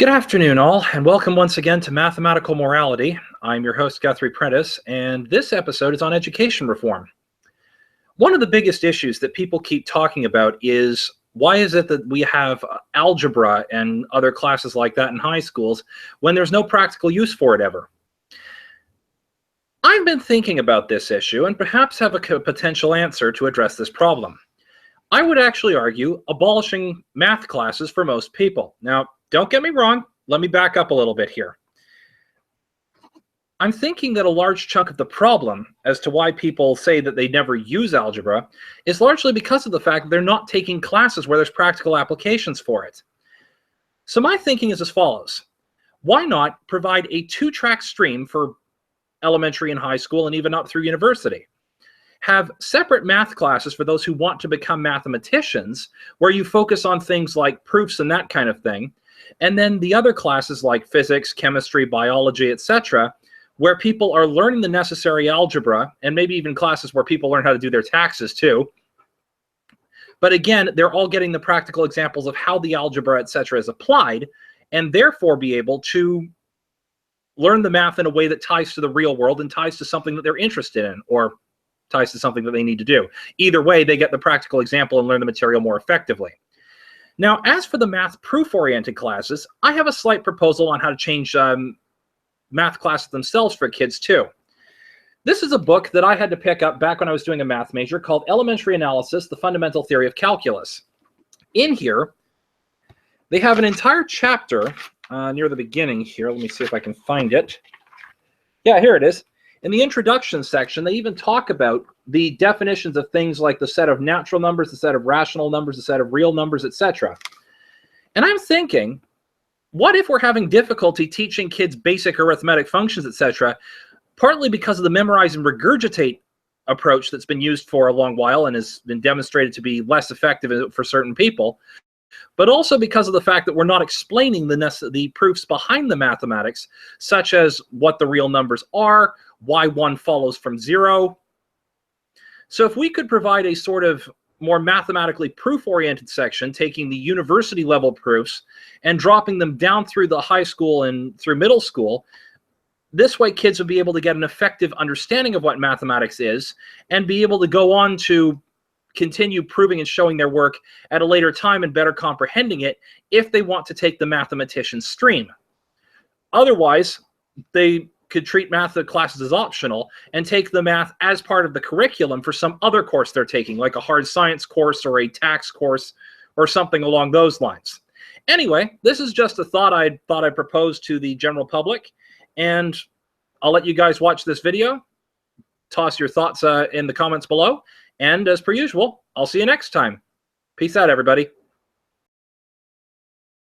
Good afternoon, all, and welcome once again to Mathematical Morality. I'm your host, Guthrie Prentice, and this episode is on education reform. One of the biggest issues that people keep talking about is why is it that we have algebra and other classes like that in high schools when there's no practical use for it ever? I've been thinking about this issue and perhaps have a potential answer to address this problem. I would actually argue abolishing math classes for most people. Now, don't get me wrong, let me back up a little bit here. I'm thinking that a large chunk of the problem as to why people say that they never use algebra is largely because of the fact that they're not taking classes where there's practical applications for it. So my thinking is as follows. Why not provide a two-track stream for elementary and high school and even up through university? Have separate math classes for those who want to become mathematicians, where you focus on things like proofs and that kind of thing, and then the other classes like physics, chemistry, biology, etc., where people are learning the necessary algebra, and maybe even classes where people learn how to do their taxes too. But again, they're all getting the practical examples of how the algebra, etc., is applied, and therefore be able to learn the math in a way that ties to the real world and ties to something that they're interested in, or ties to something that they need to do. Either way, they get the practical example and learn the material more effectively. Now, as for the math proof-oriented classes, I have a slight proposal on how to change math classes themselves for kids too. This is a book that I had to pick up back when I was doing a math major called Elementary Analysis, The Fundamental Theory of Calculus. In here, they have an entire chapter near the beginning here. Let me see if I can find it. Yeah, here it is. In the introduction section, they even talk about the definitions of things like the set of natural numbers, the set of rational numbers, the set of real numbers, etc. And I'm thinking, what if we're having difficulty teaching kids basic arithmetic functions, etc., partly because of the memorize and regurgitate approach that's been used for a long while and has been demonstrated to be less effective for certain people, but also because of the fact that we're not explaining the proofs behind the mathematics, such as what the real numbers are, why one follows from zero. So if we could provide a sort of more mathematically proof-oriented section, taking the university level proofs and dropping them down through the high school and through middle school, this way kids would be able to get an effective understanding of what mathematics is and be able to go on to continue proving and showing their work at a later time and better comprehending it if they want to take the mathematician stream. Otherwise, they could treat math classes as optional and take the math as part of the curriculum for some other course they're taking, like a hard science course or a tax course or something along those lines. Anyway, this is just a thought I'd propose to the general public, and I'll let you guys watch this video. Toss your thoughts in the comments below, and as per usual, I'll see you next time. Peace out, everybody.